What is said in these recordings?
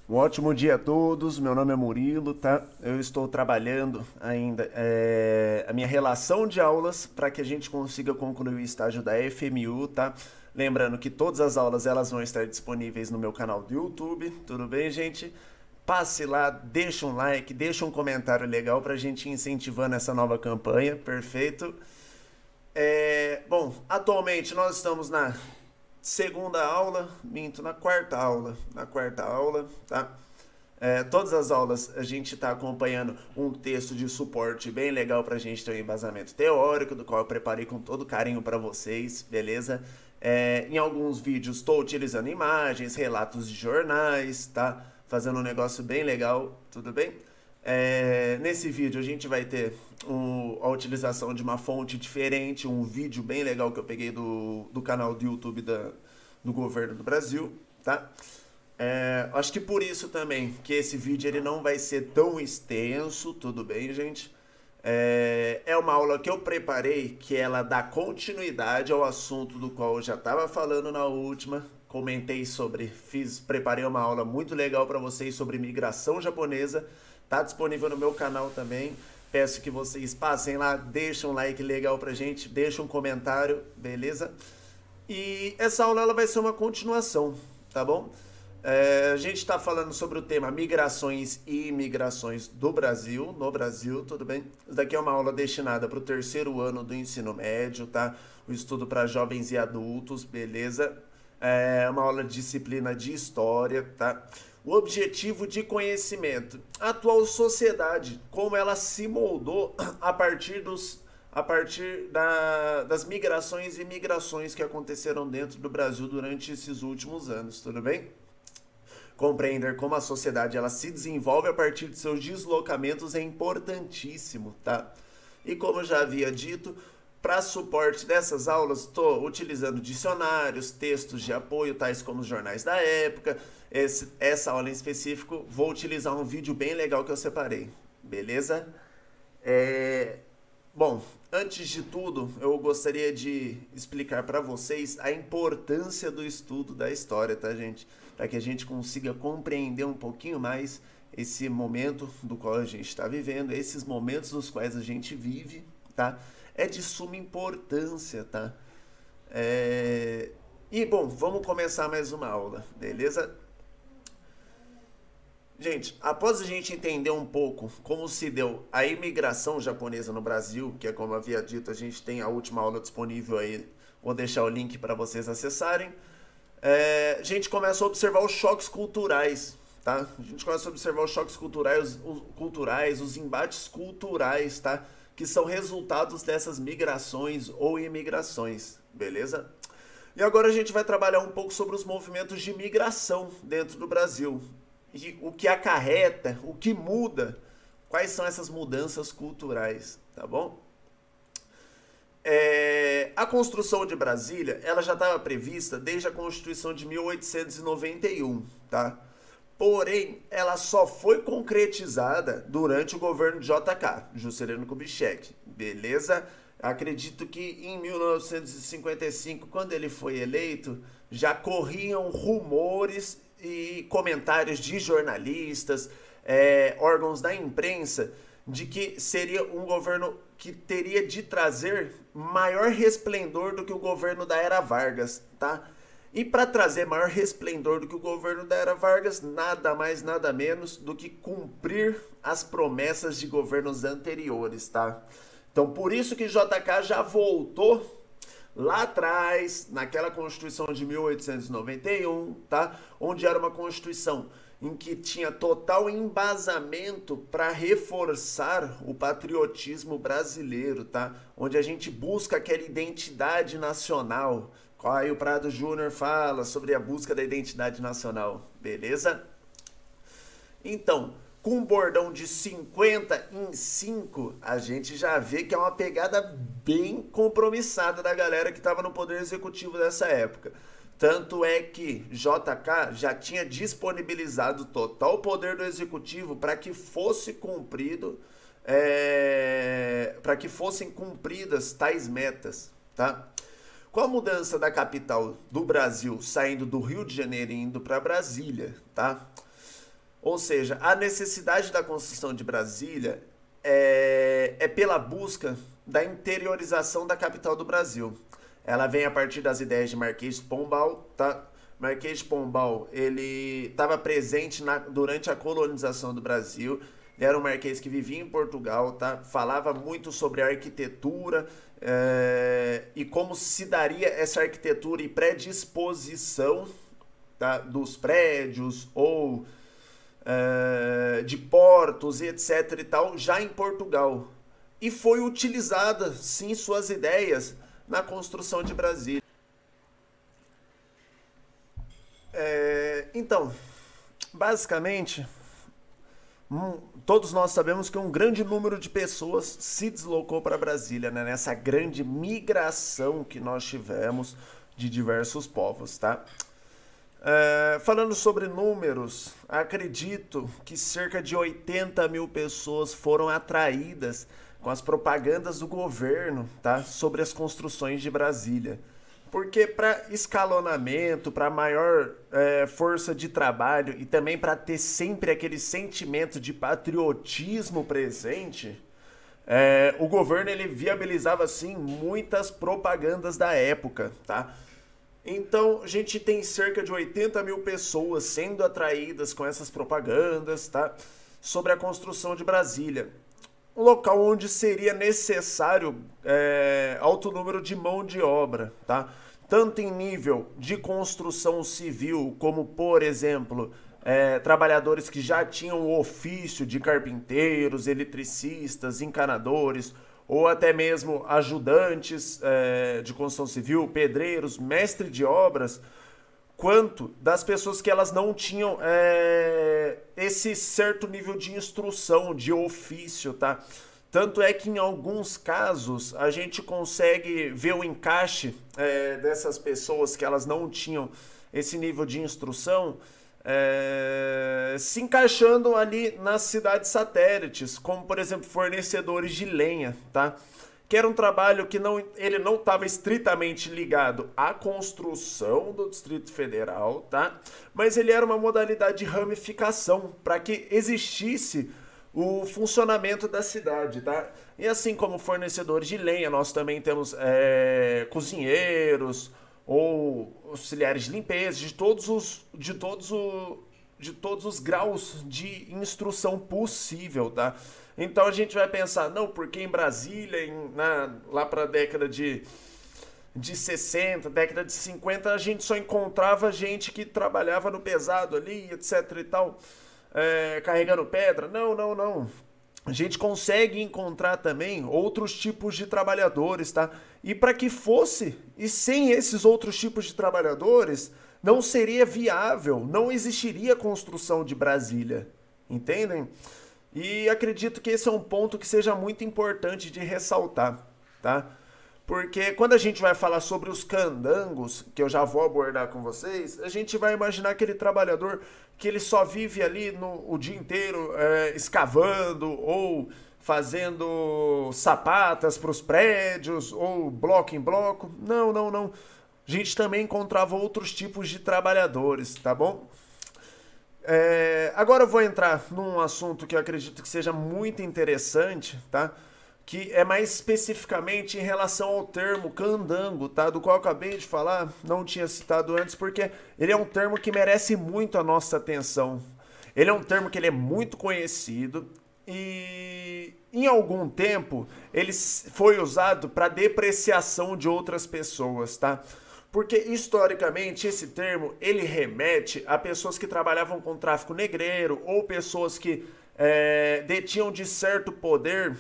Um ótimo dia a todos, meu nome é Murilo, tá? Eu estou trabalhando ainda a minha relação de aulas para que a gente consiga concluir o estágio da FMU, tá? Lembrando que todas as aulas elas vão estar disponíveis no meu canal do YouTube, tudo bem, gente? Passe lá, deixa um like, deixa um comentário legal para a gente ir incentivando essa nova campanha, perfeito? Bom, atualmente nós estamos na segunda aula, minto, na quarta aula, tá? Todas as aulas a gente está acompanhando um texto de suporte bem legal para a gente ter um embasamento teórico, do qual eu preparei com todo carinho para vocês, beleza? Em alguns vídeos estou utilizando imagens, relatos de jornais, tá? Fazendo um negócio bem legal, tudo bem? Nesse vídeo a gente vai ter a utilização de uma fonte diferente, um vídeo bem legal que eu peguei do canal do YouTube do governo do Brasil, tá? Acho que por isso também que esse vídeo ele não vai ser tão extenso, tudo bem, gente? É uma aula que eu preparei que ela dá continuidade ao assunto do qual eu já estava falando na última. Comentei sobre, preparei uma aula muito legal para vocês sobre migração japonesa. Tá disponível no meu canal também. Peço que vocês passem lá, deixem um like legal pra gente, deixem um comentário, beleza? E essa aula ela vai ser uma continuação, tá bom? A gente está falando sobre o tema migrações e imigrações do Brasil, no Brasil, tudo bem? Isso daqui é uma aula destinada para o terceiro ano do ensino médio, tá? O estudo para jovens e adultos, beleza? É uma aula de disciplina de história, tá? O objetivo de conhecimento, a atual sociedade, como ela se moldou das migrações e migrações que aconteceram dentro do Brasil durante esses últimos anos, tudo bem? Compreender como a sociedade ela se desenvolve a partir de seus deslocamentos é importantíssimo, tá? E como eu já havia dito, para suporte dessas aulas, estou utilizando dicionários, textos de apoio, tais como os jornais da época. Essa aula em específico, vou utilizar um vídeo bem legal que eu separei, beleza? Bom, antes de tudo, eu gostaria de explicar para vocês a importância do estudo da história, tá, gente? Para que a gente consiga compreender um pouquinho mais esse momento do qual a gente está vivendo, esses momentos nos quais a gente vive, tá? É de suma importância, tá? Bom, vamos começar mais uma aula, beleza? Gente, após a gente entender um pouco como se deu a imigração japonesa no Brasil, que é como eu havia dito, a gente tem a última aula disponível aí, vou deixar o link para vocês acessarem. A gente começa a observar os choques culturais, tá? A gente começa a observar os choques culturais, os embates culturais, tá? Que são resultados dessas migrações ou imigrações, beleza? E agora a gente vai trabalhar um pouco sobre os movimentos de migração dentro do Brasil. E o que acarreta, o que muda, quais são essas mudanças culturais, tá bom? A construção de Brasília, ela já estava prevista desde a Constituição de 1891, tá? Porém, ela só foi concretizada durante o governo de JK, Juscelino Kubitschek, beleza? Acredito que em 1955, quando ele foi eleito, já corriam rumores e comentários de jornalistas, órgãos da imprensa, de que seria um governo que teria de trazer maior resplendor do que o governo da Era Vargas, tá? E para trazer maior resplendor do que o governo da Era Vargas, nada mais, nada menos do que cumprir as promessas de governos anteriores, tá? Então, por isso que JK já voltou lá atrás, naquela Constituição de 1891, tá? Onde era uma Constituição em que tinha total embasamento para reforçar o patriotismo brasileiro, tá? Onde a gente busca aquela identidade nacional. Aí o Prado Júnior fala sobre a busca da identidade nacional, beleza? Então, com um bordão de 50 em 5, a gente já vê que é uma pegada bem compromissada da galera que estava no poder executivo dessa época. Tanto é que JK já tinha disponibilizado total poder do executivo para que fosse cumprido, para que fossem cumpridas tais metas, tá? Com a mudança da capital do Brasil, saindo do Rio de Janeiro e indo para Brasília, tá? Ou seja, a necessidade da construção de Brasília é pela busca da interiorização da capital do Brasil. Ela vem a partir das ideias de Marquês de Pombal, tá? Marquês de Pombal, ele estava presente durante a colonização do Brasil. Ele era um marquês que vivia em Portugal, tá? Falava muito sobre a arquitetura e como se daria essa arquitetura e predisposição, tá? Dos prédios ou de portos e etc e tal, já em Portugal. E foi utilizada, sim, suas ideias na construção de Brasília. Então, basicamente, todos nós sabemos que um grande número de pessoas se deslocou para Brasília, né? Nessa grande migração que nós tivemos de diversos povos, tá? Falando sobre números, acredito que cerca de 80 mil pessoas foram atraídas com as propagandas do governo, tá? Sobre as construções de Brasília. Porque para escalonamento, para maior força de trabalho e também para ter sempre aquele sentimento de patriotismo presente, o governo ele viabilizava assim muitas propagandas da época, tá? Então a gente tem cerca de 80 mil pessoas sendo atraídas com essas propagandas, tá? Sobre a construção de Brasília. Um local onde seria necessário alto número de mão de obra, tá? Tanto em nível de construção civil, como, por exemplo, trabalhadores que já tinham o ofício de carpinteiros, eletricistas, encanadores, ou até mesmo ajudantes de construção civil, pedreiros, mestre de obras, quanto das pessoas que elas não tinham esse certo nível de instrução, de ofício, tá? Tanto é que em alguns casos a gente consegue ver o encaixe dessas pessoas que elas não tinham esse nível de instrução se encaixando ali nas cidades satélites, como por exemplo fornecedores de lenha, tá? Que era um trabalho que ele não estava estritamente ligado à construção do Distrito Federal, tá? Mas ele era uma modalidade de ramificação para que existisse o funcionamento da cidade, tá? E assim como fornecedores de lenha, nós também temos cozinheiros ou auxiliares de limpeza, de todos os graus de instrução possível, tá? Então a gente vai pensar, não, porque em Brasília, lá para a década de 60, década de 50, a gente só encontrava gente que trabalhava no pesado ali, etc e tal, carregando pedra. Não. A gente consegue encontrar também outros tipos de trabalhadores, tá? E para que fosse, e sem esses outros tipos de trabalhadores, não seria viável, não existiria construção de Brasília, entendem? E acredito que esse é um ponto que seja muito importante de ressaltar, tá? Porque quando a gente vai falar sobre os candangos, que eu já vou abordar com vocês, a gente vai imaginar aquele trabalhador que ele só vive ali o dia inteiro escavando ou fazendo sapatas para os prédios ou bloco em bloco. Não. A gente também encontrava outros tipos de trabalhadores, tá bom? Agora eu vou entrar num assunto que eu acredito que seja muito interessante, tá? Que é mais especificamente em relação ao termo candango, tá? Do qual eu acabei de falar, não tinha citado antes, porque ele é um termo que merece muito a nossa atenção. Ele é um termo que ele é muito conhecido e em algum tempo ele foi usado para depreciação de outras pessoas, tá? Porque historicamente esse termo ele remete a pessoas que trabalhavam com tráfico negreiro ou pessoas que detinham de certo poder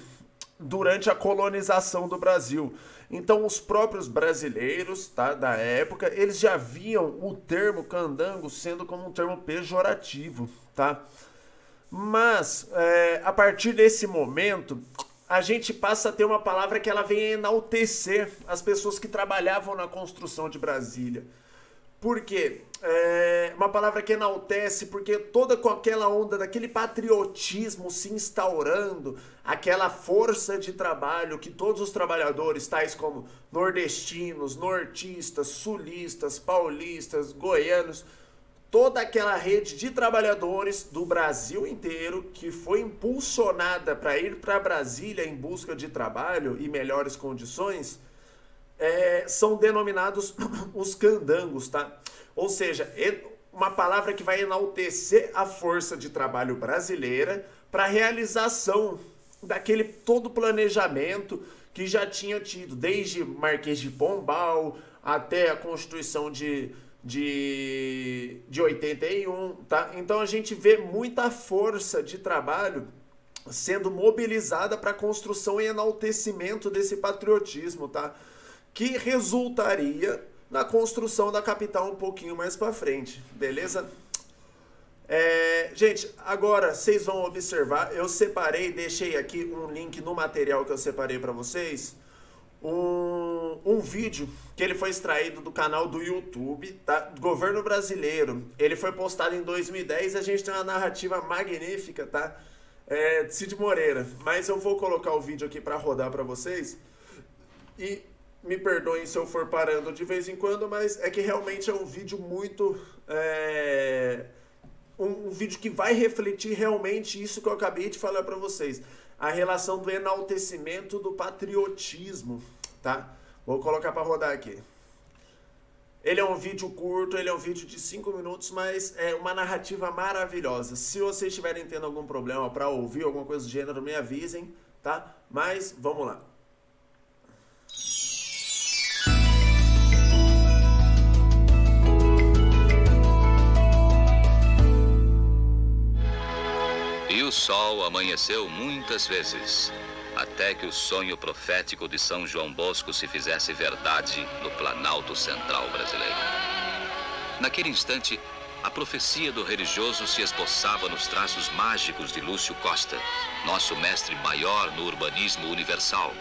durante a colonização do Brasil. Então os próprios brasileiros, tá, da época, eles já viam o termo candango sendo como um termo pejorativo, tá? Mas a partir desse momento a gente passa a ter uma palavra que ela vem a enaltecer as pessoas que trabalhavam na construção de Brasília. Por quê? Uma palavra que enaltece, porque toda com aquela onda daquele patriotismo se instaurando, aquela força de trabalho que todos os trabalhadores, tais como nordestinos, nortistas, sulistas, paulistas, goianos, toda aquela rede de trabalhadores do Brasil inteiro que foi impulsionada para ir para Brasília em busca de trabalho e melhores condições, são denominados os candangos, tá? Ou seja, uma palavra que vai enaltecer a força de trabalho brasileira para a realização daquele todo planejamento que já tinha tido, desde Marquês de Pombal até a Constituição de 81, tá? Então a gente vê muita força de trabalho sendo mobilizada para a construção e enaltecimento desse patriotismo, tá? Que resultaria na construção da capital um pouquinho mais para frente, beleza? Gente, agora vocês vão observar, eu separei, deixei aqui um link no material que eu separei para vocês, um vídeo que ele foi extraído do canal do YouTube, tá? Do governo brasileiro. Ele foi postado em 2010 e a gente tem uma narrativa magnífica, tá? De Cid Moreira. Mas eu vou colocar o vídeo aqui para rodar para vocês. E me perdoem se eu for parando de vez em quando, mas é que realmente é um vídeo muito... um vídeo que vai refletir realmente isso que eu acabei de falar para vocês. A relação do enaltecimento do patriotismo, tá? Vou colocar para rodar aqui. Ele é um vídeo curto, ele é um vídeo de 5 minutos, mas é uma narrativa maravilhosa. Se vocês estiverem tendo algum problema para ouvir, alguma coisa do gênero, me avisem, tá? Mas vamos lá. E o sol amanheceu muitas vezes, até que o sonho profético de São João Bosco se fizesse verdade no Planalto Central brasileiro. Naquele instante, a profecia do religioso se esboçava nos traços mágicos de Lúcio Costa, nosso mestre maior no urbanismo universal,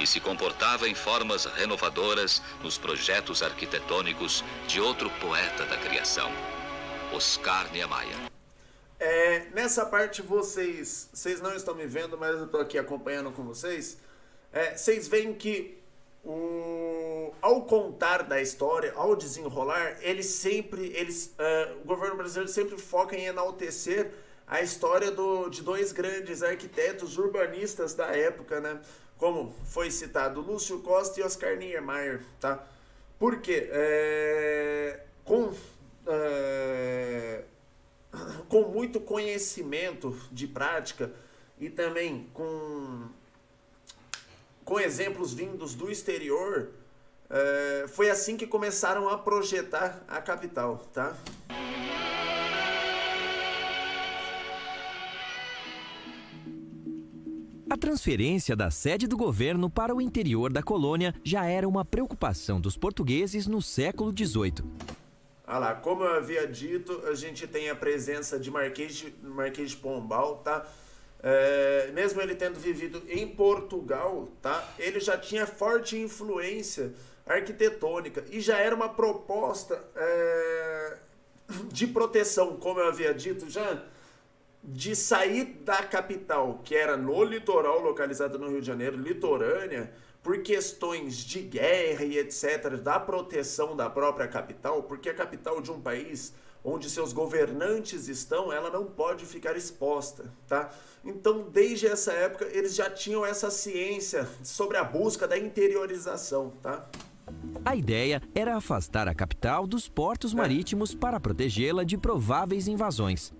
e se comportava em formas renovadoras nos projetos arquitetônicos de outro poeta da criação, Oscar Niemeyer. Nessa parte vocês não estão me vendo, mas eu estou aqui acompanhando com vocês. Vocês veem que ao contar da história, ao desenrolar, o governo brasileiro sempre foca em enaltecer a história de dois grandes arquitetos urbanistas da época, né? Como foi citado, Lúcio Costa e Oscar Niemeyer, tá? Por quê? Com muito conhecimento de prática e também com exemplos vindos do exterior, foi assim que começaram a projetar a capital, tá? A transferência da sede do governo para o interior da colônia já era uma preocupação dos portugueses no século XVIII. Olha lá, como eu havia dito, a gente tem a presença de Marquês de Pombal, tá? Mesmo ele tendo vivido em Portugal, tá? Ele já tinha forte influência arquitetônica e já era uma proposta de proteção, como eu havia dito já, de sair da capital, que era no litoral, localizada no Rio de Janeiro, litorânea, por questões de guerra e etc., da proteção da própria capital, porque a capital de um país onde seus governantes estão, ela não pode ficar exposta, tá? Então, desde essa época, eles já tinham essa ciência sobre a busca da interiorização, tá? A ideia era afastar a capital dos portos marítimos para protegê-la de prováveis invasões.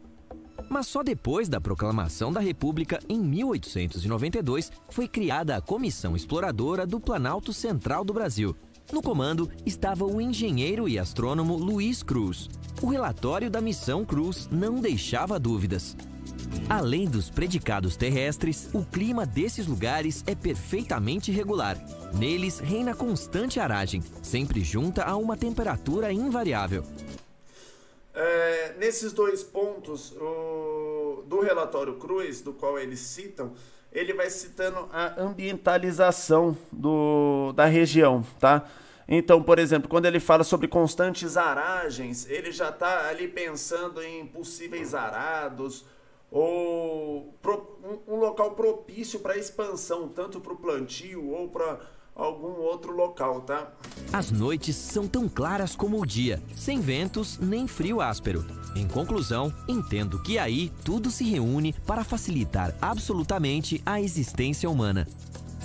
Mas só depois da proclamação da República, em 1892, foi criada a Comissão Exploradora do Planalto Central do Brasil. No comando estava o engenheiro e astrônomo Luiz Cruz. O relatório da Missão Cruz não deixava dúvidas. Além dos predicados terrestres, o clima desses lugares é perfeitamente regular. Neles reina constante aragem, sempre junta a uma temperatura invariável. Nesses dois pontos do relatório Cruz, do qual eles citam, ele vai citando a ambientalização da região, tá? Então, por exemplo, quando ele fala sobre constantes aragens, ele já está ali pensando em possíveis arados ou um local propício para expansão, tanto para o plantio ou para algum outro local, tá? As noites são tão claras como o dia, sem ventos nem frio áspero. Em conclusão, entendo que aí tudo se reúne para facilitar absolutamente a existência humana.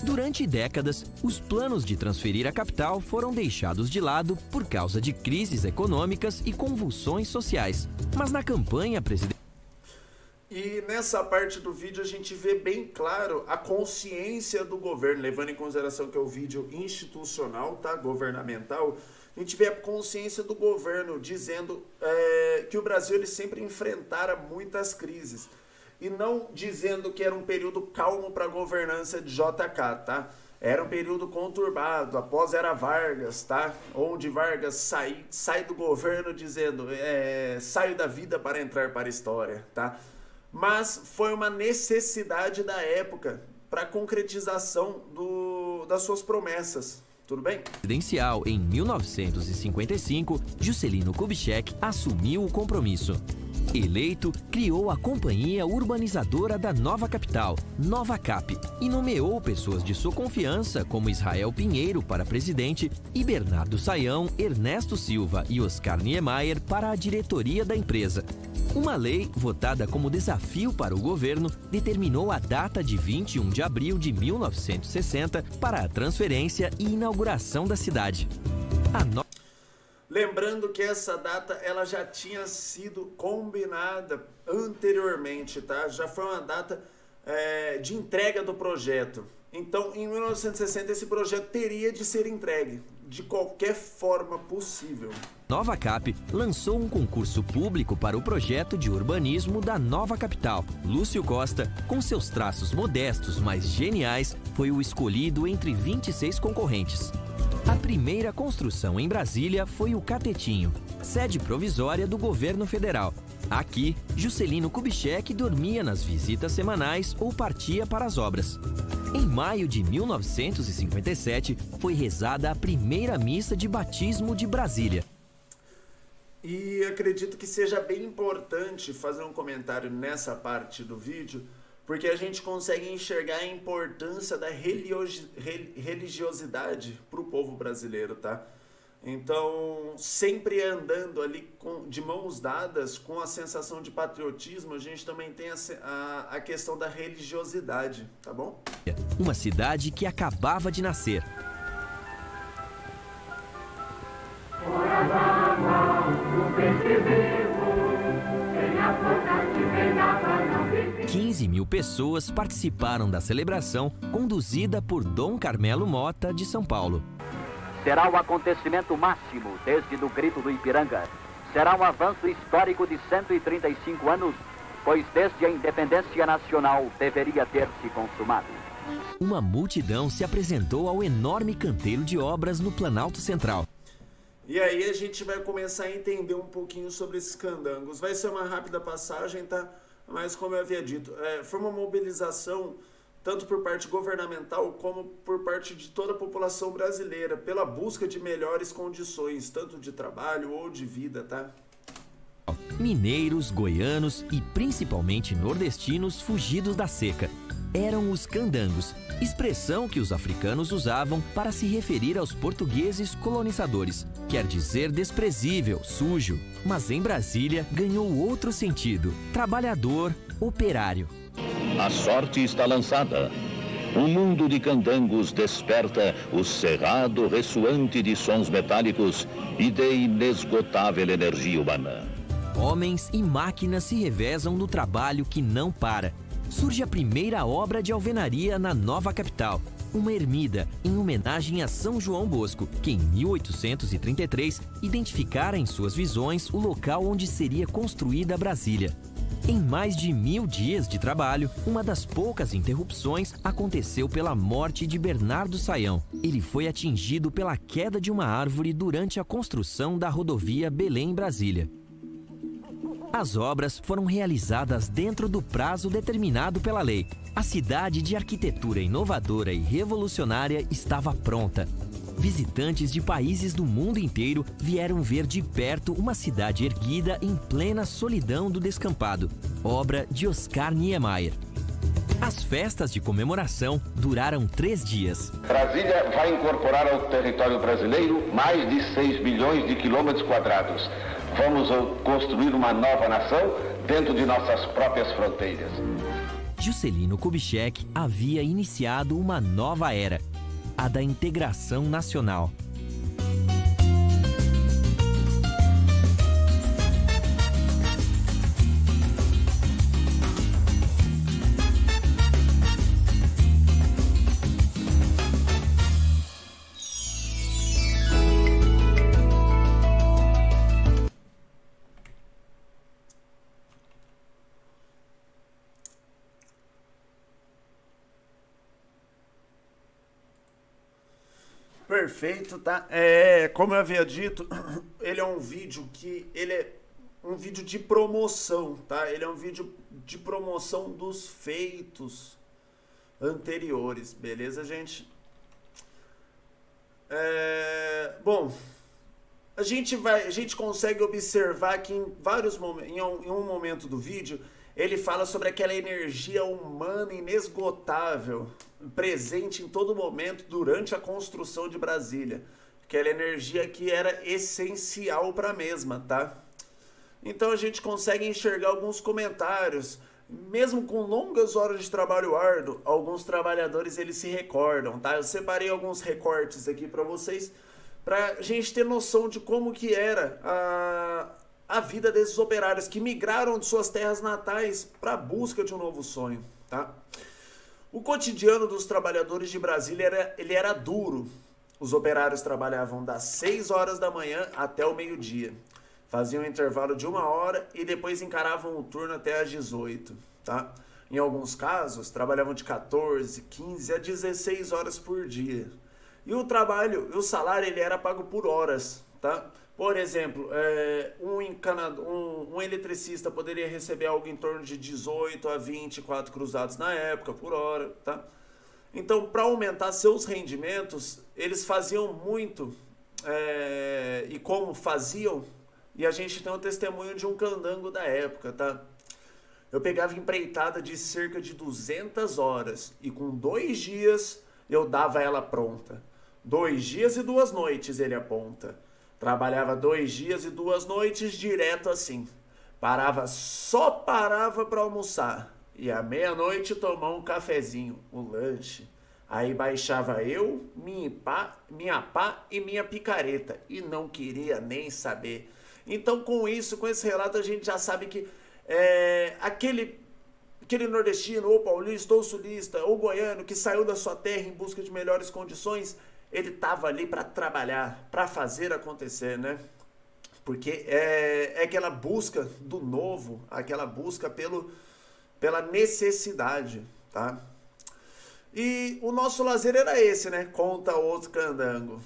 Durante décadas, os planos de transferir a capital foram deixados de lado por causa de crises econômicas e convulsões sociais. Mas na campanha presidencial... E nessa parte do vídeo a gente vê bem claro a consciência do governo, levando em consideração que é o vídeo institucional, tá? Governamental. A gente vê a consciência do governo dizendo que o Brasil ele sempre enfrentara muitas crises. E não dizendo que era um período calmo para a governança de JK, tá? Era um período conturbado, após era Vargas, tá? Onde Vargas sai do governo dizendo saio da vida para entrar para a história, tá? Mas foi uma necessidade da época para a concretização das suas promessas. Tudo bem? Presidencial, em 1955, Juscelino Kubitschek assumiu o compromisso. Eleito, criou a Companhia Urbanizadora da Nova Capital, Nova Cap, e nomeou pessoas de sua confiança como Israel Pinheiro para presidente e Bernardo Sayão, Ernesto Silva e Oscar Niemeyer para a diretoria da empresa. Uma lei, votada como desafio para o governo, determinou a data de 21 de abril de 1960 para a transferência e inauguração da cidade. Lembrando que essa data ela já tinha sido combinada anteriormente, tá? Já foi uma data de entrega do projeto. Então, em 1960, esse projeto teria de ser entregue de qualquer forma possível. Nova Cap lançou um concurso público para o projeto de urbanismo da Nova Capital. Lúcio Costa, com seus traços modestos, mas geniais, foi o escolhido entre 26 concorrentes. A primeira construção em Brasília foi o Catetinho, sede provisória do governo federal. Aqui, Juscelino Kubitschek dormia nas visitas semanais ou partia para as obras. Em maio de 1957, foi rezada a primeira missa de batismo de Brasília. E acredito que seja bem importante fazer um comentário nessa parte do vídeo, porque a gente consegue enxergar a importância da religiosidade para o povo brasileiro, tá? Então, sempre andando ali de mãos dadas com a sensação de patriotismo, a gente também tem a questão da religiosidade, tá bom? Uma cidade que acabava de nascer. 15 mil pessoas participaram da celebração conduzida por Dom Carmelo Mota, de São Paulo. Será o acontecimento máximo desde o Grito do Ipiranga. Será um avanço histórico de 135 anos, pois desde a independência nacional deveria ter se consumado. Uma multidão se apresentou ao enorme canteiro de obras no Planalto Central. E aí a gente vai começar a entender um pouquinho sobre esses candangos. Vai ser uma rápida passagem, tá? Mas como eu havia dito, foi uma mobilização tanto por parte governamental como por parte de toda a população brasileira, pela busca de melhores condições, tanto de trabalho ou de vida, tá? Mineiros, goianos e principalmente nordestinos fugidos da seca. Eram os candangos, expressão que os africanos usavam para se referir aos portugueses colonizadores. Quer dizer desprezível, sujo, mas em Brasília ganhou outro sentido: trabalhador, operário. A sorte está lançada. Um mundo de candangos desperta o cerrado ressoante de sons metálicos e de inesgotável energia humana. Homens e máquinas se revezam no trabalho que não para. Surge a primeira obra de alvenaria na Nova Capital, uma ermida em homenagem a São João Bosco, que em 1833 identificara em suas visões o local onde seria construída Brasília. Em mais de 1000 dias de trabalho, uma das poucas interrupções aconteceu pela morte de Bernardo Sayão. Ele foi atingido pela queda de uma árvore durante a construção da rodovia Belém-Brasília. As obras foram realizadas dentro do prazo determinado pela lei. A cidade de arquitetura inovadora e revolucionária estava pronta. Visitantes de países do mundo inteiro vieram ver de perto uma cidade erguida em plena solidão do descampado, obra de Oscar Niemeyer. As festas de comemoração duraram 3 dias. Brasília vai incorporar ao território brasileiro mais de 6 bilhões de quilômetros quadrados. Vamos construir uma nova nação dentro de nossas próprias fronteiras. Juscelino Kubitschek havia iniciado uma nova era, a da integração nacional. Perfeito, tá? Como eu havia dito, ele é um vídeo um vídeo de promoção, tá? Ele é um vídeo de promoção dos feitos anteriores, beleza, gente? Bom, a gente consegue observar que em vários momentos, em um momento do vídeo, ele fala sobre aquela energia humana inesgotável, presente em todo momento durante a construção de Brasília. Aquela energia que era essencial para a mesma, tá? Então a gente consegue enxergar alguns comentários. Mesmo com longas horas de trabalho árduo, alguns trabalhadores eles se recordam, tá? Eu separei alguns recortes aqui para vocês, pra gente ter noção de como que era a vida desses operários que migraram de suas terras natais para a busca de um novo sonho, tá? O cotidiano dos trabalhadores de Brasília ele era duro. Os operários trabalhavam das 6 horas da manhã até o meio-dia. Faziam um intervalo de 1 hora e depois encaravam o turno até às 18, tá? Em alguns casos, trabalhavam de 14, 15 a 16 horas por dia. E o salário ele era pago por horas, tá? Por exemplo, um eletricista poderia receber algo em torno de 18 a 24 cruzados na época, por hora, tá? Então, para aumentar seus rendimentos, eles faziam muito, e como faziam, e a gente tem um testemunho de um candango da época, tá? Eu pegava empreitada de cerca de 200 horas, e com 2 dias eu dava ela pronta. 2 dias e 2 noites, ele aponta. Trabalhava 2 dias e 2 noites direto assim. Só parava para almoçar. E à meia-noite tomar um cafezinho, o lanche. Aí baixava eu, minha pá e minha picareta. E não queria nem saber. Então com esse relato a gente já sabe que aquele nordestino, ou paulista, ou sulista, ou goiano que saiu da sua terra em busca de melhores condições, ele estava ali para trabalhar, para fazer acontecer, né? Porque é aquela busca do novo, aquela busca pela necessidade, tá? E o nosso lazer era esse, né? Conta outro candango.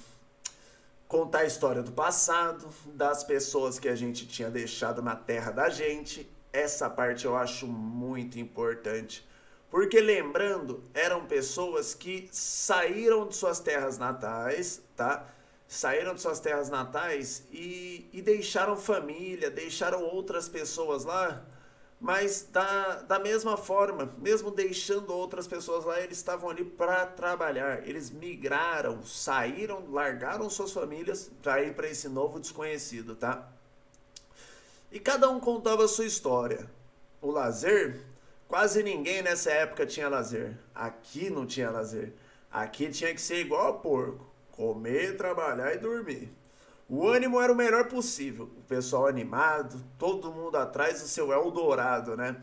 Contar a história do passado, das pessoas que a gente tinha deixado na terra da gente. Essa parte eu acho muito importante. Porque, lembrando, eram pessoas que saíram de suas terras natais, tá? Saíram de suas terras natais e deixaram família, deixaram outras pessoas lá, mas da mesma forma, mesmo deixando outras pessoas lá, eles estavam ali para trabalhar. Eles migraram, saíram, largaram suas famílias para ir para esse novo desconhecido, tá? E cada um contava a sua história. O lazer... Quase ninguém nessa época tinha lazer. Aqui não tinha lazer. Aqui tinha que ser igual a porco. Comer, trabalhar e dormir. O ânimo era o melhor possível. O pessoal animado, todo mundo atrás do seu Eldorado, né?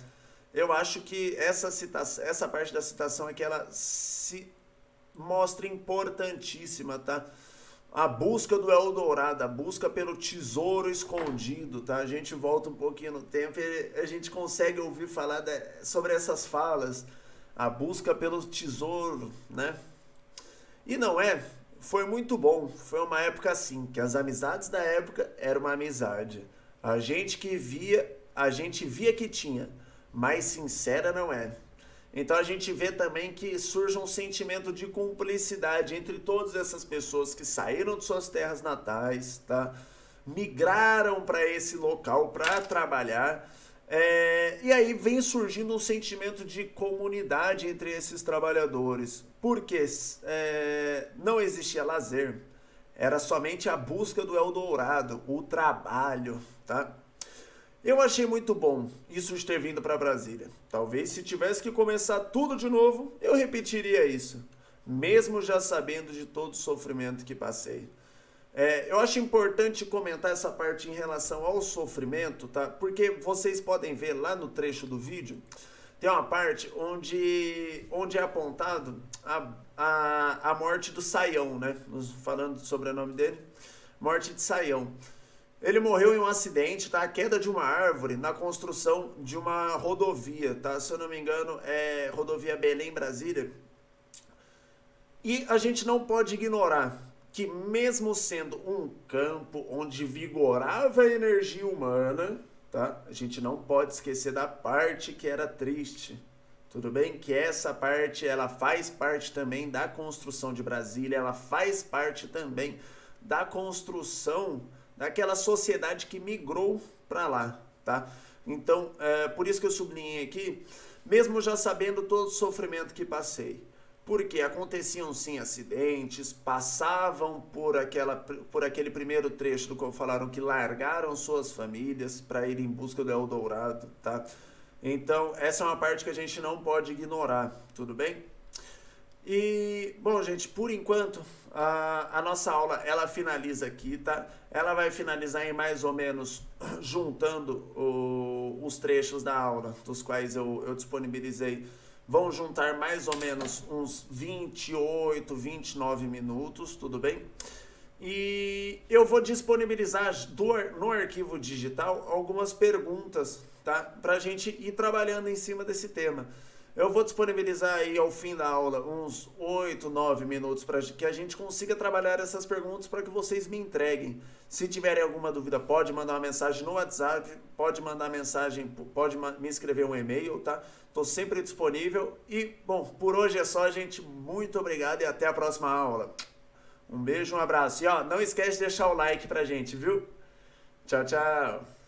Eu acho que essa parte da citação é que ela se mostra importantíssima, tá? A busca do Eldorado, a busca pelo tesouro escondido, tá? A gente volta um pouquinho no tempo e a gente consegue ouvir falar sobre essas falas. A busca pelo tesouro, né? E foi muito bom. Foi uma época assim, que as amizades da época eram uma amizade. A gente via que tinha, mas sincera não é. Então a gente vê também que surge um sentimento de cumplicidade entre todas essas pessoas que saíram de suas terras natais, tá? Migraram para esse local para trabalhar. E aí vem surgindo um sentimento de comunidade entre esses trabalhadores, porque não existia lazer, era somente a busca do Eldorado, o trabalho, tá? Eu achei muito bom isso de ter vindo para Brasília. Talvez se tivesse que começar tudo de novo, eu repetiria isso, mesmo já sabendo de todo o sofrimento que passei. Eu acho importante comentar essa parte em relação ao sofrimento, tá? Porque vocês podem ver lá no trecho do vídeo, tem uma parte onde é apontado a morte do Saião, né? Falando do sobrenome dele, morte de Saião. Ele morreu em um acidente, tá? A queda de uma árvore na construção de uma rodovia, tá? Se eu não me engano, é rodovia Belém-Brasília. E a gente não pode ignorar que mesmo sendo um campo onde vigorava a energia humana, tá? A gente não pode esquecer da parte que era triste, tudo bem? Que essa parte, ela faz parte também da construção de Brasília, ela faz parte também da construção daquela sociedade que migrou para lá, tá? Então, por isso que eu sublinhei aqui, mesmo já sabendo todo o sofrimento que passei, porque aconteciam sim acidentes, passavam por aquele primeiro trecho do qual falaram que largaram suas famílias para ir em busca do Eldorado, tá? Então, essa é uma parte que a gente não pode ignorar, tudo bem? E, bom, gente, por enquanto, a nossa aula, ela finaliza aqui, tá? Ela vai finalizar em mais ou menos, juntando os trechos da aula, dos quais eu disponibilizei, vão juntar mais ou menos uns 28, 29 minutos, tudo bem? E eu vou disponibilizar no arquivo digital algumas perguntas, tá? Pra gente ir trabalhando em cima desse tema. Eu vou disponibilizar aí ao fim da aula uns 8, 9 minutos para que a gente consiga trabalhar essas perguntas para que vocês me entreguem. Se tiverem alguma dúvida, pode mandar uma mensagem no WhatsApp, pode mandar mensagem, pode me escrever um e-mail, tá? Tô sempre disponível. E, bom, por hoje é só, gente. Muito obrigado e até a próxima aula. Um beijo, um abraço. E, ó, não esquece de deixar o like pra gente, viu? Tchau, tchau.